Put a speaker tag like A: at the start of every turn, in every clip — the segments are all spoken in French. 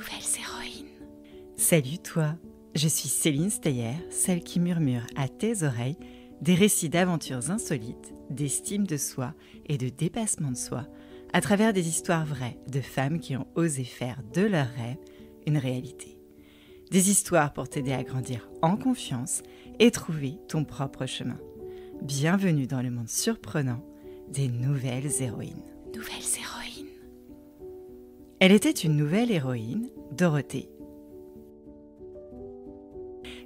A: nouvelles héroïnes.
B: Salut toi, je suis Céline Steyer, celle qui murmure à tes oreilles des récits d'aventures insolites, d'estime de soi et de dépassement de soi, à travers des histoires vraies de femmes qui ont osé faire de leurs rêves une réalité. Des histoires pour t'aider à grandir en confiance et trouver ton propre chemin. Bienvenue dans le monde surprenant des nouvelles héroïnes.
A: Nouvelles héroïnes.
B: Elle était une nouvelle héroïne, Dorothée.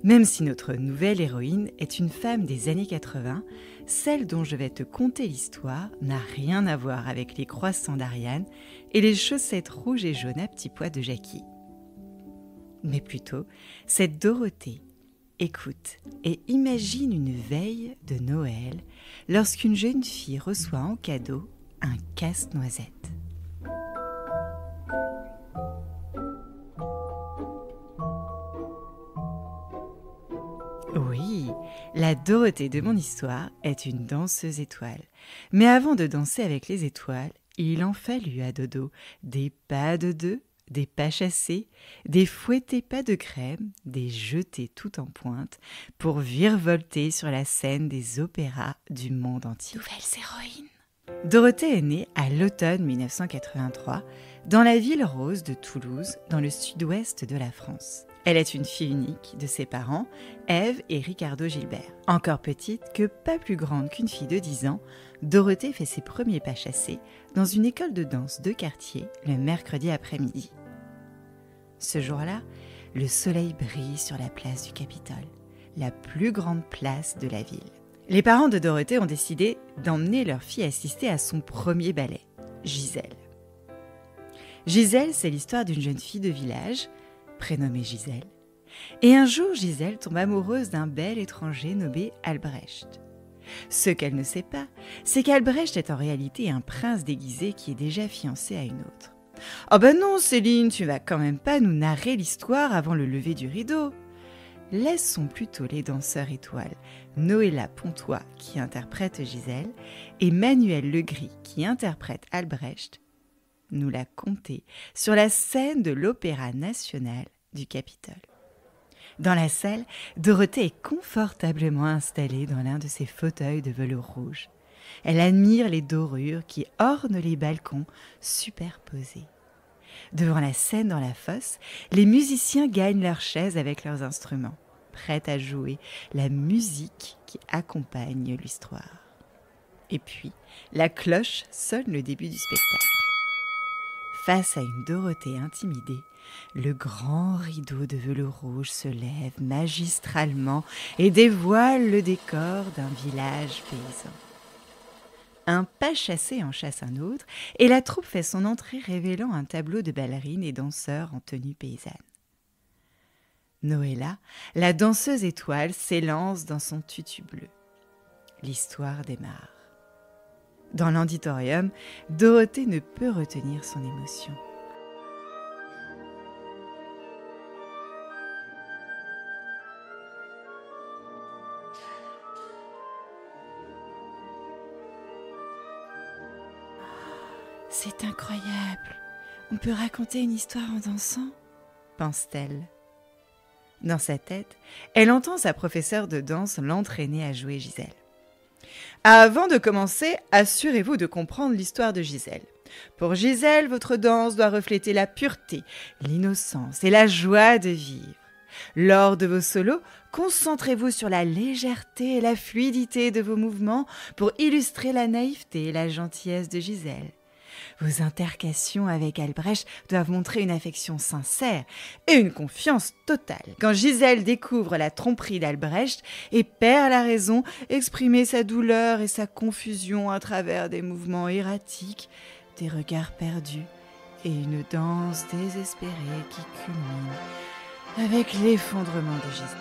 B: Même si notre nouvelle héroïne est une femme des années 80, celle dont je vais te conter l'histoire n'a rien à voir avec les croissants d'Ariane et les chaussettes rouges et jaunes à petits pois de Jackie. Mais plutôt, cette Dorothée écoute et imagine une veille de Noël lorsqu'une jeune fille reçoit en cadeau un casse-noisette. Oui, la Dorothée de mon histoire est une danseuse étoile. Mais avant de danser avec les étoiles, il en fallut à Dodo des pas de deux, des pas chassés, des fouettés pas de crème, des jetés tout en pointe pour virevolter sur la scène des opéras du monde entier.
A: Nouvelles héroïnes.
B: Dorothée est née à l'automne 1983 dans la ville rose de Toulouse, dans le sud-ouest de la France. Elle est une fille unique de ses parents, Ève et Ricardo Gilbert. Encore petite, que pas plus grande qu'une fille de 10 ans, Dorothée fait ses premiers pas chassés dans une école de danse de quartier le mercredi après-midi. Ce jour-là, le soleil brille sur la place du Capitole, la plus grande place de la ville. Les parents de Dorothée ont décidé d'emmener leur fille assister à son premier ballet, Gisèle. Gisèle, c'est l'histoire d'une jeune fille de village, prénommée Gisèle. Et un jour, Gisèle tombe amoureuse d'un bel étranger nommé Albrecht. Ce qu'elle ne sait pas, c'est qu'Albrecht est en réalité un prince déguisé qui est déjà fiancé à une autre. « Oh ben non, Céline, tu vas quand même pas nous narrer l'histoire avant le lever du rideau !» Laissons plutôt les danseurs étoiles, Noëlla Pontois qui interprète Gisèle et Manuel Legris qui interprète Albrecht, nous la conter sur la scène de l'Opéra national du Capitole. Dans la salle, Dorothée est confortablement installée dans l'un de ses fauteuils de velours rouge. Elle admire les dorures qui ornent les balcons superposés. Devant la scène dans la fosse, les musiciens gagnent leurs chaises avec leurs instruments, prêts à jouer la musique qui accompagne l'histoire. Et puis, la cloche sonne le début du spectacle. Face à une Dorothée intimidée, le grand rideau de velours rouge se lève magistralement et dévoile le décor d'un village paysan. Un pas chassé en chasse un autre, et la troupe fait son entrée révélant un tableau de ballerines et danseurs en tenue paysanne. Noëlla, la danseuse étoile, s'élance dans son tutu bleu. L'histoire démarre. Dans l'auditorium, Dorothée ne peut retenir son émotion. C'est incroyable, on peut raconter une histoire en dansant, pense-t-elle. Dans sa tête, elle entend sa professeure de danse l'entraîner à jouer Gisèle. Avant de commencer, assurez-vous de comprendre l'histoire de Gisèle. Pour Gisèle, votre danse doit refléter la pureté, l'innocence et la joie de vivre. Lors de vos solos, concentrez-vous sur la légèreté et la fluidité de vos mouvements pour illustrer la naïveté et la gentillesse de Gisèle. Vos intercations avec Albrecht doivent montrer une affection sincère et une confiance totale. Quand Gisèle découvre la tromperie d'Albrecht et perd la raison, exprimez sa douleur et sa confusion à travers des mouvements erratiques, des regards perdus et une danse désespérée qui culmine avec l'effondrement de Gisèle.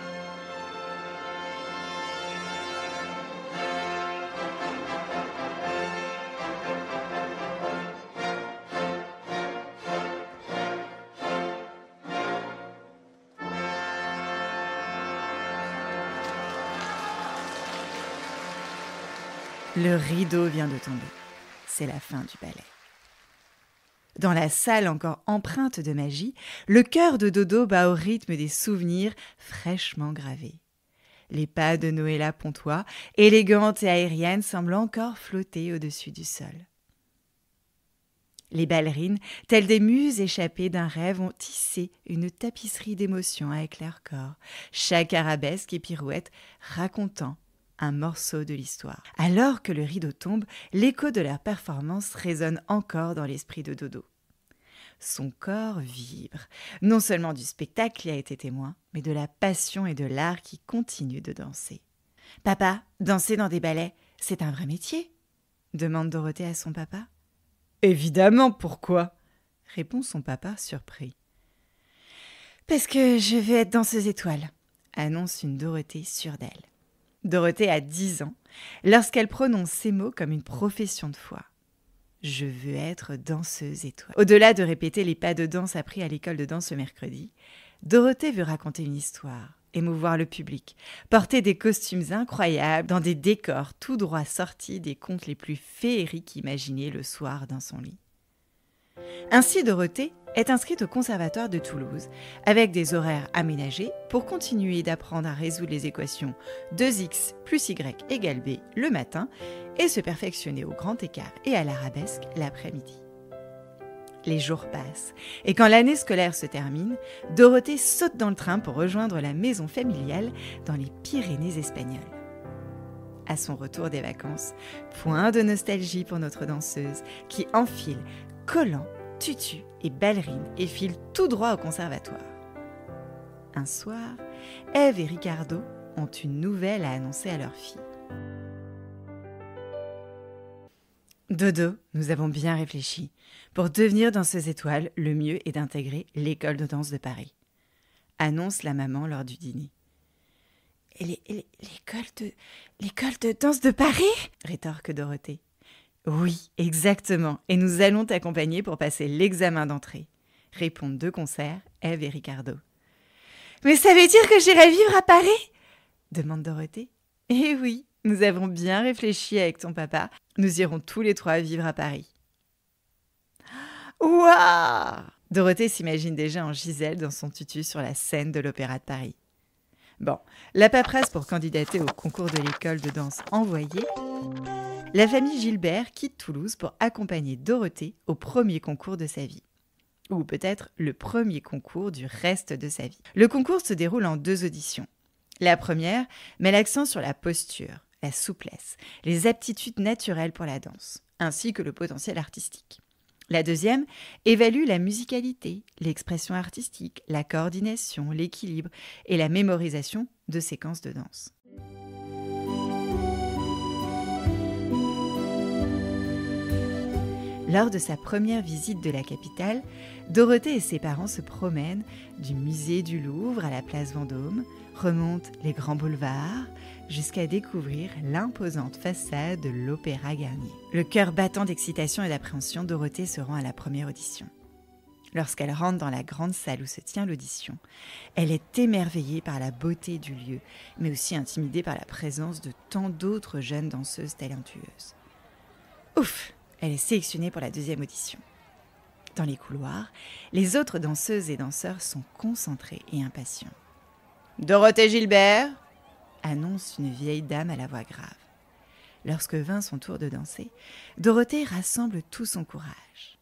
B: Le rideau vient de tomber. C'est la fin du ballet. Dans la salle encore empreinte de magie, le cœur de Dodo bat au rythme des souvenirs fraîchement gravés. Les pas de Noëlla Pontois, élégante et aérienne, semblent encore flotter au-dessus du sol. Les ballerines, telles des muses échappées d'un rêve, ont tissé une tapisserie d'émotions avec leur corps, chaque arabesque et pirouette racontant un morceau de l'histoire. Alors que le rideau tombe, l'écho de leur performance résonne encore dans l'esprit de Dodo. Son corps vibre, non seulement du spectacle qui a été témoin, mais de la passion et de l'art qui continue de danser. « Papa, danser dans des ballets, c'est un vrai métier ?» demande Dorothée à son papa. « Évidemment, pourquoi ?» répond son papa surpris. « Parce que je veux être danseuse étoile », annonce une Dorothée sûre d'elle. Dorothée a 10 ans lorsqu'elle prononce ces mots comme une profession de foi. Je veux être danseuse étoile. Au-delà de répéter les pas de danse appris à l'école de danse le mercredi, Dorothée veut raconter une histoire, émouvoir le public, porter des costumes incroyables dans des décors tout droit sortis des contes les plus féeriques imaginés le soir dans son lit. Ainsi, Dorothée est inscrite au Conservatoire de Toulouse avec des horaires aménagés pour continuer d'apprendre à résoudre les équations 2x plus y égale b le matin et se perfectionner au grand écart et à l'arabesque l'après-midi. Les jours passent et quand l'année scolaire se termine, Dorothée saute dans le train pour rejoindre la maison familiale dans les Pyrénées espagnoles. À son retour des vacances, point de nostalgie pour notre danseuse qui enfile collants, tutus et ballerines et file tout droit au conservatoire. Un soir, Ève et Ricardo ont une nouvelle à annoncer à leur fille. Dodo, nous avons bien réfléchi. Pour devenir danseuse étoile, le mieux est d'intégrer l'école de danse de Paris, annonce la maman lors du dîner. « L'école de danse de Paris ?» rétorque Dorothée. « Oui, exactement, et nous allons t'accompagner pour passer l'examen d'entrée, » répondent de concert Ève et Ricardo. « Mais ça veut dire que j'irai vivre à Paris ?» demande Dorothée. « Eh oui, nous avons bien réfléchi avec ton papa, nous irons tous les 3 vivre à Paris. » Ouah ! Dorothée s'imagine déjà en Gisèle dans son tutu sur la scène de l'Opéra de Paris. Bon, la paperasse pour candidater au concours de l'école de danse envoyée, la famille Gilbert quitte Toulouse pour accompagner Dorothée au premier concours de sa vie. Ou peut-être le premier concours du reste de sa vie. Le concours se déroule en 2 auditions. La première met l'accent sur la posture, la souplesse, les aptitudes naturelles pour la danse, ainsi que le potentiel artistique. La deuxième évalue la musicalité, l'expression artistique, la coordination, l'équilibre et la mémorisation de séquences de danse. Lors de sa première visite de la capitale, Dorothée et ses parents se promènent du musée du Louvre à la place Vendôme, remontent les grands boulevards jusqu'à découvrir l'imposante façade de l'Opéra Garnier. Le cœur battant d'excitation et d'appréhension, Dorothée se rend à la première audition. Lorsqu'elle rentre dans la grande salle où se tient l'audition, elle est émerveillée par la beauté du lieu, mais aussi intimidée par la présence de tant d'autres jeunes danseuses talentueuses. Ouf! Elle est sélectionnée pour la deuxième audition. Dans les couloirs, les autres danseuses et danseurs sont concentrés et impatients. « Dorothée Gilbert !» annonce une vieille dame à la voix grave. Lorsque vint son tour de danser, Dorothée rassemble tout son courage.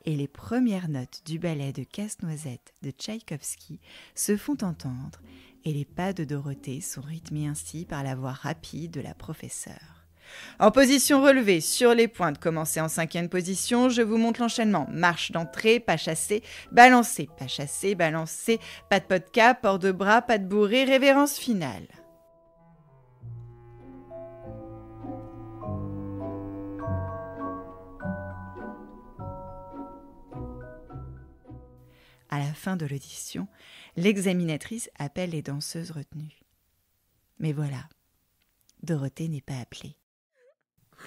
B: Et les premières notes du ballet de Casse-Noisette de Tchaïkovski se font entendre et les pas de Dorothée sont rythmés ainsi par la voix rapide de la professeure. En position relevée, sur les pointes, commencez en 5e position, je vous montre l'enchaînement. Marche d'entrée, pas chassé, balancé, pas chassé, balancé, pas de pas de cap, port de bras, pas de bourré, révérence finale. À la fin de l'audition, l'examinatrice appelle les danseuses retenues. Mais voilà, Dorothée n'est pas appelée.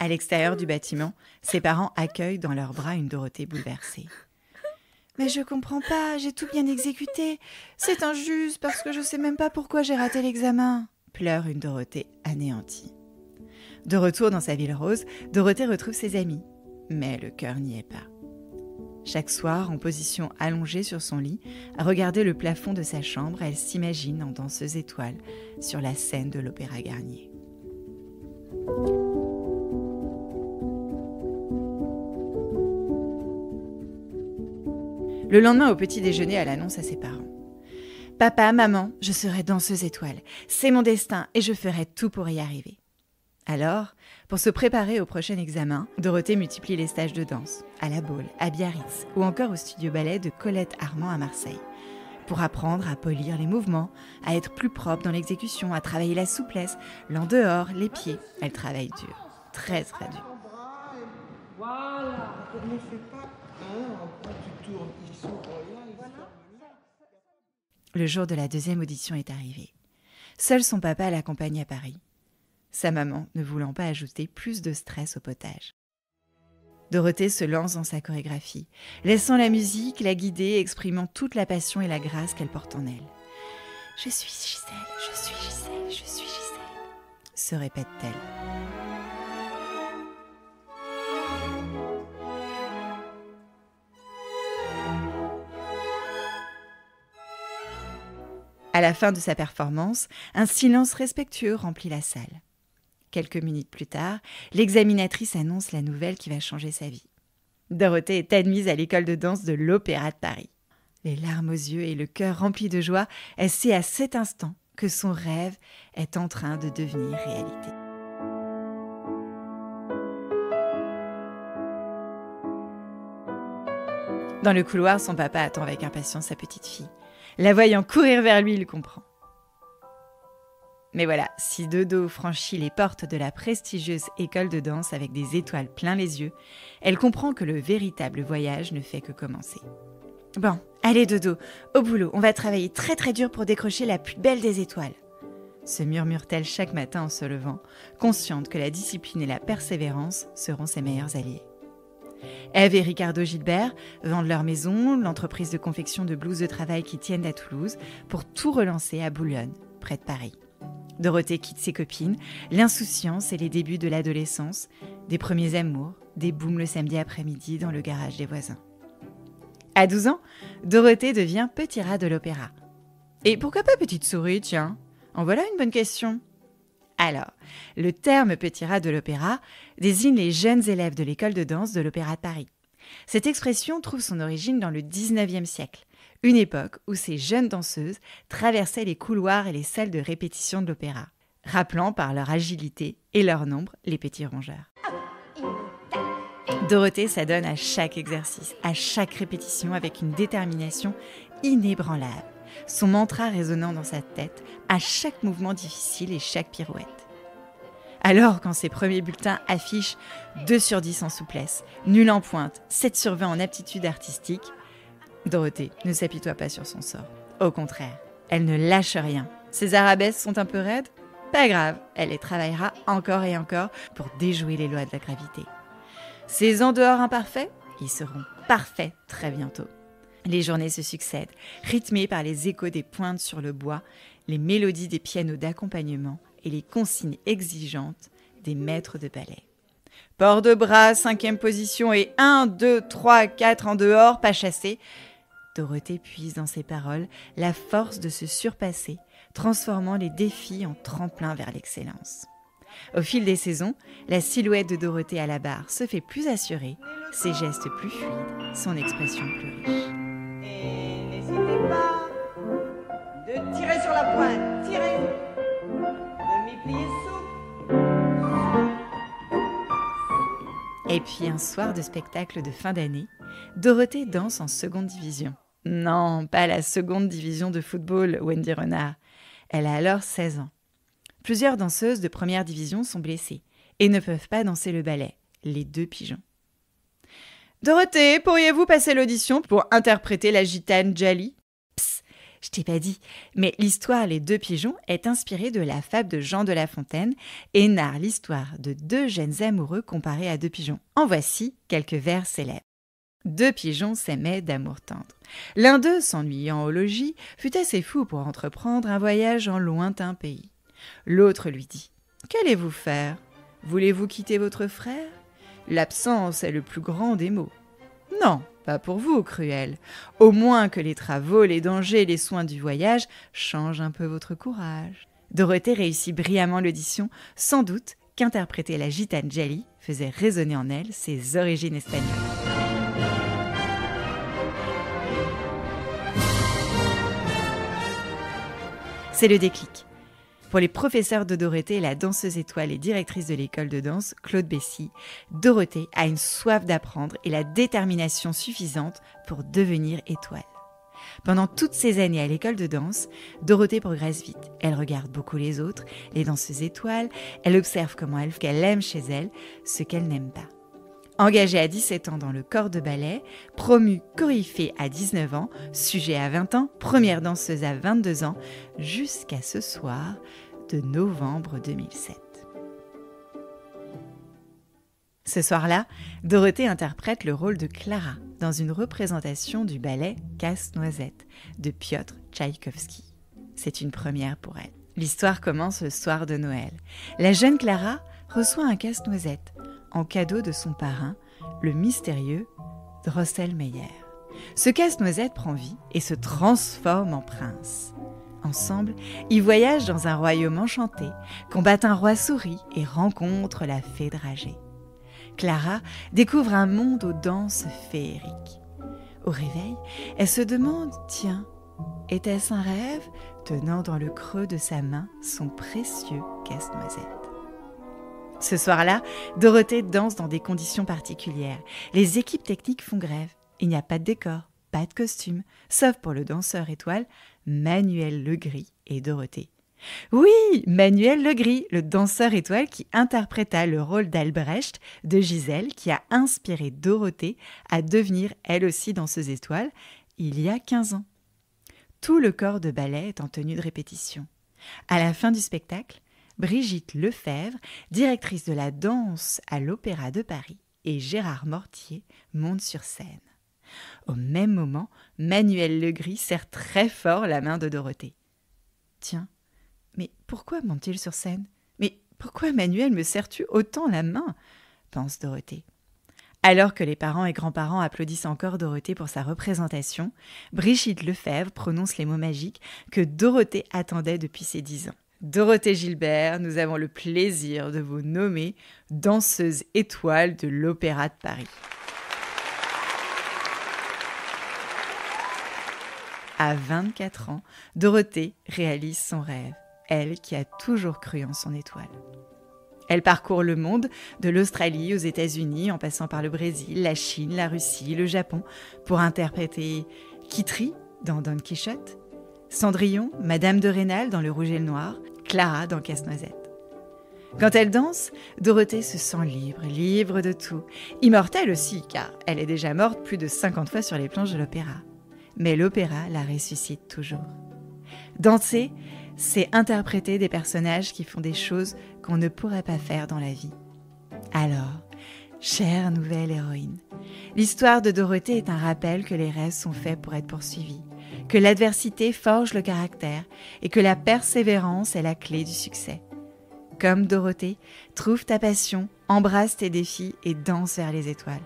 B: À l'extérieur du bâtiment, ses parents accueillent dans leurs bras une Dorothée bouleversée. « Mais je comprends pas, j'ai tout bien exécuté. C'est injuste parce que je sais même pas pourquoi j'ai raté l'examen. » pleure une Dorothée anéantie. De retour dans sa ville rose, Dorothée retrouve ses amis. Mais le cœur n'y est pas. Chaque soir, en position allongée sur son lit, à regarder le plafond de sa chambre, elle s'imagine en danseuse étoile sur la scène de l'Opéra Garnier. Le lendemain, au petit déjeuner, elle annonce à ses parents. « Papa, maman, je serai danseuse étoile. C'est mon destin et je ferai tout pour y arriver. » Alors, pour se préparer au prochain examen, Dorothée multiplie les stages de danse, à La Baule, à Biarritz ou encore au studio ballet de Colette Armand à Marseille, pour apprendre à polir les mouvements, à être plus propre dans l'exécution, à travailler la souplesse, l'en dehors, les pieds. Elle travaille dur, très très dur.
C: Voilà, ne fais pas tu tournes, il s'ouvre là,
B: Le jour de la deuxième audition est arrivé. Seul son papa l'accompagne à Paris. Sa maman ne voulant pas ajouter plus de stress au potage. Dorothée se lance dans sa chorégraphie, laissant la musique la guider, exprimant toute la passion et la grâce qu'elle porte en elle. « Je suis Gisèle, je suis Gisèle, je suis Gisèle », se répète-t-elle. À la fin de sa performance, un silence respectueux remplit la salle. Quelques minutes plus tard, l'examinatrice annonce la nouvelle qui va changer sa vie. Dorothée est admise à l'école de danse de l'Opéra de Paris. Les larmes aux yeux et le cœur rempli de joie, elle sait à cet instant que son rêve est en train de devenir réalité. Dans le couloir, son papa attend avec impatience sa petite fille. La voyant courir vers lui, il comprend. Mais voilà, si Dodo franchit les portes de la prestigieuse école de danse avec des étoiles plein les yeux, elle comprend que le véritable voyage ne fait que commencer. Bon, allez Dodo, au boulot, on va travailler très très dur pour décrocher la plus belle des étoiles, se murmure-t-elle chaque matin en se levant, consciente que la discipline et la persévérance seront ses meilleurs alliés. Ève et Ricardo Gilbert vendent leur maison, l'entreprise de confection de blouses de travail qui tiennent à Toulouse, pour tout relancer à Boulogne, près de Paris. Dorothée quitte ses copines, l'insouciance et les débuts de l'adolescence, des premiers amours, des booms le samedi après-midi dans le garage des voisins. À 12 ans, Dorothée devient petit rat de l'opéra. Et pourquoi pas petite souris, tiens ? En voilà une bonne question. Alors, le terme petit rat de l'opéra désigne les jeunes élèves de l'école de danse de l'Opéra de Paris. Cette expression trouve son origine dans le XIXe siècle, une époque où ces jeunes danseuses traversaient les couloirs et les salles de répétition de l'opéra, rappelant par leur agilité et leur nombre les petits rongeurs. Dorothée s'adonne à chaque exercice, à chaque répétition avec une détermination inébranlable, son mantra résonnant dans sa tête à chaque mouvement difficile et chaque pirouette. Alors, quand ses premiers bulletins affichent 2 sur 10 en souplesse, nul en pointe, 7 sur 20 en aptitude artistique, Dorothée ne s'apitoie pas sur son sort. Au contraire, elle ne lâche rien. Ses arabesques sont un peu raides ? Pas grave, elle les travaillera encore et encore pour déjouer les lois de la gravité. Ses en dehors imparfaits, ils seront parfaits très bientôt. Les journées se succèdent, rythmées par les échos des pointes sur le bois, les mélodies des pianos d'accompagnement et les consignes exigeantes des maîtres de ballet. Port de bras, 5e position et 1, 2, 3, 4 en dehors, pas chassé. Dorothée puise dans ses paroles la force de se surpasser, transformant les défis en tremplin vers l'excellence. Au fil des saisons, la silhouette de Dorothée à la barre se fait plus assurée, ses gestes plus fluides, son expression plus riche.
C: Et n'hésitez pas de tirer sur la pointe, tirez, demi-plié souple.
B: Et puis un soir de spectacle de fin d'année, Dorothée danse en seconde division. Non, pas la seconde division de football, Wendy Renard. Elle a alors 16 ans. Plusieurs danseuses de première division sont blessées et ne peuvent pas danser le ballet, les 2 pigeons. Dorothée, pourriez-vous passer l'audition pour interpréter la gitane Djali ? Psst, je t'ai pas dit, mais l'histoire Les 2 pigeons est inspirée de la fable de Jean de La Fontaine et narre l'histoire de 2 jeunes amoureux comparés à 2 pigeons. En voici quelques vers célèbres. 2 pigeons s'aimaient d'amour tendre. L'un d'eux, s'ennuyant au logis, fut assez fou pour entreprendre un voyage en lointain pays. L'autre lui dit « Qu'allez-vous faire ? Voulez-vous quitter votre frère ? L'absence est le plus grand des maux. »« Non, Pas pour vous, Cruel. Au moins que les travaux, les dangers, les soins du voyage changent un peu votre courage. Dorothée réussit brillamment l'audition, sans doute qu'interpréter la gitane Djali faisait résonner en elle ses origines espagnoles. C'est le déclic. Pour les professeurs de Dorothée, la danseuse étoile et directrice de l'école de danse, Claude Bessy, Dorothée a une soif d'apprendre et la détermination suffisante pour devenir étoile. Pendant toutes ces années à l'école de danse, Dorothée progresse vite. Elle regarde beaucoup les autres, les danseuses étoiles, elle observe comment qu'elle aime chez elle ce qu'elle n'aime pas. Engagée à 17 ans dans le corps de ballet, promue coryphée à 19 ans, sujet à 20 ans, première danseuse à 22 ans, jusqu'à ce soir de novembre 2007. Ce soir-là, Dorothée interprète le rôle de Clara dans une représentation du ballet Casse-Noisette de Piotr Tchaïkovski. C'est une première pour elle. L'histoire commence le soir de Noël. La jeune Clara reçoit un casse-noisette en cadeau de son parrain, le mystérieux Drosselmeyer. Ce casse-noisette prend vie et se transforme en prince. Ensemble, ils voyagent dans un royaume enchanté, combattent un roi souris et rencontrent la fée dragée. Clara découvre un monde aux danses féeriques. Au réveil, elle se demande, tiens, était-ce un rêve, tenant dans le creux de sa main son précieux casse-noisette. Ce soir-là, Dorothée danse dans des conditions particulières. Les équipes techniques font grève. Il n'y a pas de décor, pas de costume, sauf pour le danseur étoile Manuel Legris et Dorothée. Oui, Manuel Legris, le danseur étoile qui interpréta le rôle d'Albrecht de Gisèle, qui a inspiré Dorothée à devenir elle aussi danseuse étoile il y a 15 ans. Tout le corps de ballet est en tenue de répétition. À la fin du spectacle, Brigitte Lefebvre, directrice de la danse à l'Opéra de Paris, et Gérard Mortier montent sur scène. Au même moment, Manuel Legris serre très fort la main de Dorothée. « Tiens, mais pourquoi monte-t-il sur scène ? Mais pourquoi Manuel me serre-tu autant la main ?» pense Dorothée. Alors que les parents et grands-parents applaudissent encore Dorothée pour sa représentation, Brigitte Lefebvre prononce les mots magiques que Dorothée attendait depuis ses 10 ans. Dorothée Gilbert, nous avons le plaisir de vous nommer danseuse étoile de l'Opéra de Paris. À 24 ans, Dorothée réalise son rêve, elle qui a toujours cru en son étoile. Elle parcourt le monde, de l'Australie aux États-Unis, en passant par le Brésil, la Chine, la Russie, le Japon, pour interpréter Kitri dans Don Quichotte, Cendrillon, Madame de Rênal dans Le Rouge et le Noir, Clara dans Casse-Noisette. Quand elle danse, Dorothée se sent libre, libre de tout. Immortelle aussi, car elle est déjà morte plus de 50 fois sur les planches de l'opéra. Mais l'opéra la ressuscite toujours. Danser, c'est interpréter des personnages qui font des choses qu'on ne pourrait pas faire dans la vie. Alors, chère nouvelle héroïne, l'histoire de Dorothée est un rappel que les rêves sont faits pour être poursuivis, que l'adversité forge le caractère et que la persévérance est la clé du succès. Comme Dorothée, trouve ta passion, embrasse tes défis et danse vers les étoiles.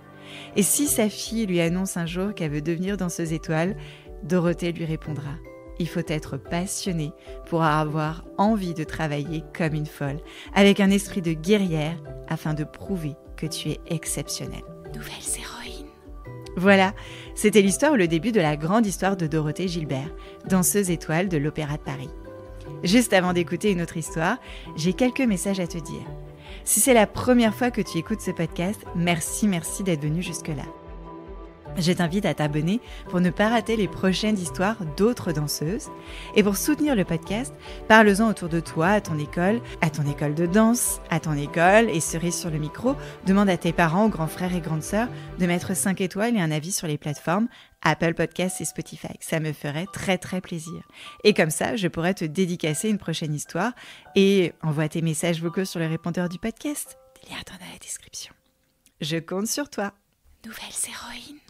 B: Et si sa fille lui annonce un jour qu'elle veut devenir danseuse étoile, Dorothée lui répondra « Il faut être passionné pour avoir envie de travailler comme une folle, avec un esprit de guerrière afin de prouver que tu es exceptionnelle. »
A: Nouvelles héroïnes.
B: Voilà, c'était l'histoire ou le début de la grande histoire de Dorothée Gilbert, danseuse étoile de l'Opéra de Paris. Juste avant d'écouter une autre histoire, j'ai quelques messages à te dire. Si c'est la première fois que tu écoutes ce podcast, merci d'être venu jusque-là. Je t'invite à t'abonner pour ne pas rater les prochaines histoires d'autres danseuses. Et pour soutenir le podcast, parle-en autour de toi, à ton école de danse, à ton école, et cerise sur le micro, demande à tes parents, aux grands frères et grandes sœurs de mettre 5 étoiles et un avis sur les plateformes Apple Podcasts et Spotify. Ça me ferait très très plaisir. Et comme ça, je pourrais te dédicacer une prochaine histoire et envoie tes messages vocaux sur le répondeur du podcast. Les liens sont dans la description. Je compte sur toi.
A: Nouvelles héroïnes.